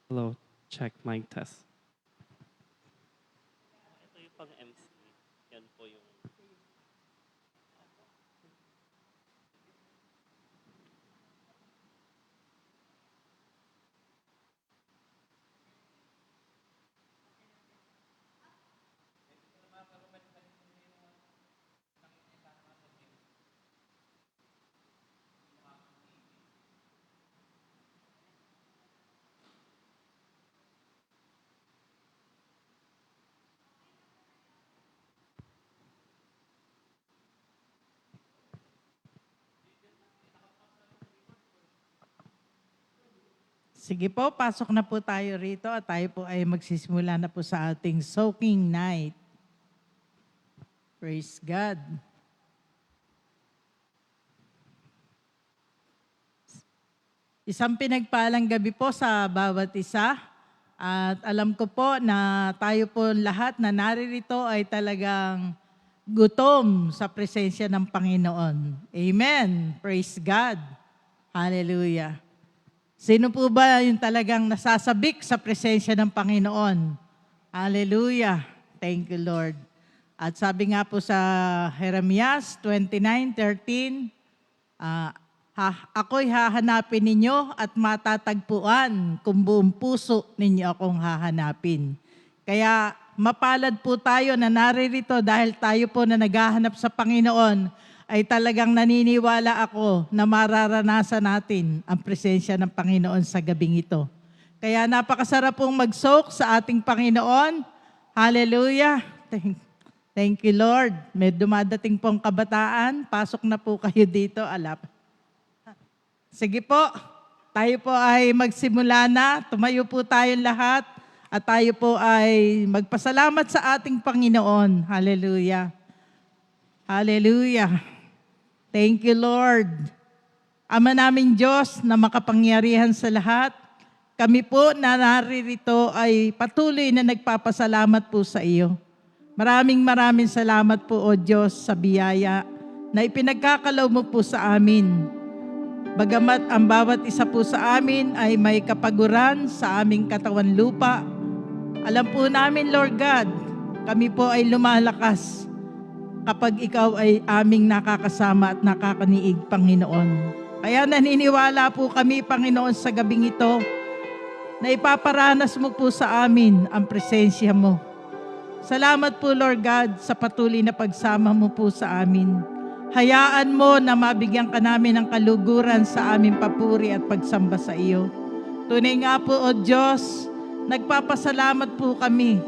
Hello, check mic test. Ito yung pang-MC. Yan po yung... Sige po, pasok na po tayo rito at tayo po ay magsisimula na po sa ating soaking night. Praise God. Isang pinagpalang gabi po sa bawat isa. At alam ko po na tayo po lahat na naririto ay talagang gutom sa presensya ng Panginoon. Amen. Praise God. Hallelujah. Sino po ba yung talagang nasasabik sa presensya ng Panginoon? Hallelujah. Thank you, Lord. At sabi nga po sa Jeremias 29:13, ako'y hahanapin ninyo at matatagpuan kung buong puso ninyo akong hahanapin. Kaya mapalad po tayo na naririto dahil tayo po na naghahanap sa Panginoon ay talagang naniniwala ako na mararanasan natin ang presensya ng Panginoon sa gabing ito. Kaya napakasarap pong mag-soak sa ating Panginoon. Hallelujah. Thank you, Lord. May dumadating pong kabataan. Pasok na po kayo dito, alap. Sige po, tayo po ay magsimula na. Tumayo po tayong lahat at tayo po ay magpasalamat sa ating Panginoon. Hallelujah. Hallelujah. Thank you, Lord. Ama namin Diyos na makapangyarihan sa lahat, kami po na naririto ay patuloy na nagpapasalamat po sa iyo. Maraming salamat po, O Diyos, sa biyaya na ipinagkakalaw mo po sa amin. Bagamat ang bawat isa po sa amin ay may kapaguran sa aming katawan lupa, alam po namin, Lord God, kami po ay lumalakas kapag ikaw ay aming nakakasama at nakakaniig, Panginoon. Kaya naniniwala po kami, Panginoon, sa gabing ito na ipaparanas mo po sa amin ang presensya mo. Salamat po, Lord God, sa patuloy na pagsama mo po sa amin. Hayaan mo na mabigyan ka namin ng kaluguran sa aming papuri at pagsamba sa iyo. Tunay nga po, O Diyos, nagpapasalamat po kami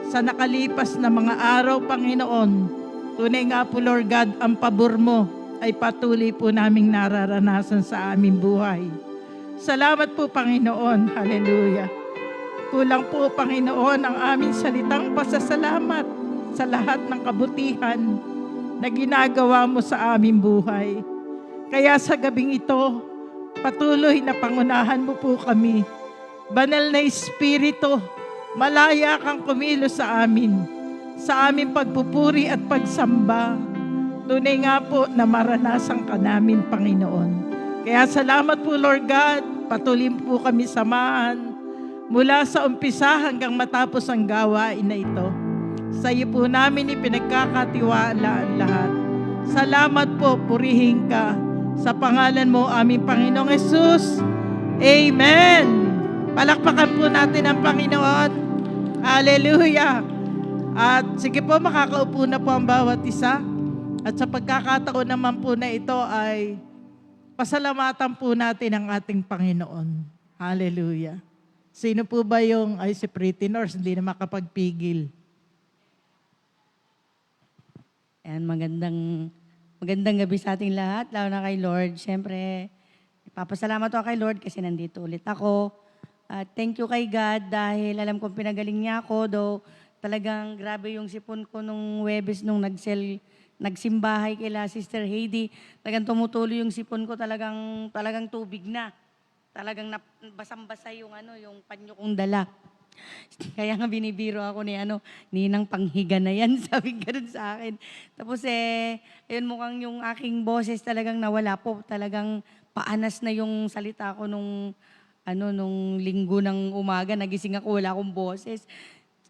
sa nakalipas na mga araw, Panginoon. Tunay nga po, Lord God, ang pabor mo ay patuloy po naming nararanasan sa aming buhay. Salamat po, Panginoon. Hallelujah. Kulang po, Panginoon, ang aming salitang pasasalamat sa lahat ng kabutihan na ginagawa mo sa aming buhay. Kaya sa gabing ito, patuloy na pangunahan mo po kami. Banal na Espiritu, malaya kang kumilos sa aming pagpupuri at pagsamba. Tunay nga po na maranasan ka namin, Panginoon. Kaya salamat po, Lord God, patuloy po kami samahan mula sa umpisa hanggang matapos ang gawain na ito. Sa iyo po namin ipinagkakatiwala ang lahat. Salamat po, purihin ka sa pangalan mo, aming Panginoong Hesus. Amen. Palakpakan po natin ang Panginoon. Hallelujah. At sige po, makakaupo na po ang bawat isa. At sa pagkakataon naman po na ito ay pasalamatan po natin ang ating Panginoon. Hallelujah. Sino po ba yung ay si Pretty Nurse, hindi na makapagpigil? And magandang gabi sa ating lahat, lalo na kay Lord. Siyempre, ipapasalamat ako kay Lord kasi nandito ulit ako. At thank you kay God dahil alam kong pinagaling niya ako, though talagang grabe yung sipon ko nung Webes nung nagsimbahay kila Sister Heidi. Talagang tumutuloy yung sipon ko, talagang tubig na. Talagang basang-basa yung yung panyo kong dala. Kaya nga binibiro ako ninang panghiga na yan, sabi ganun sa akin. Tapos ayun mukhang yung aking boses talagang nawala po. Talagang paanas na yung salita ko nung nung linggo ng umaga, nagising ako, wala akong boses.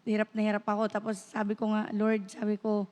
Hirap na hirap ako. Tapos sabi ko nga, Lord, sabi ko,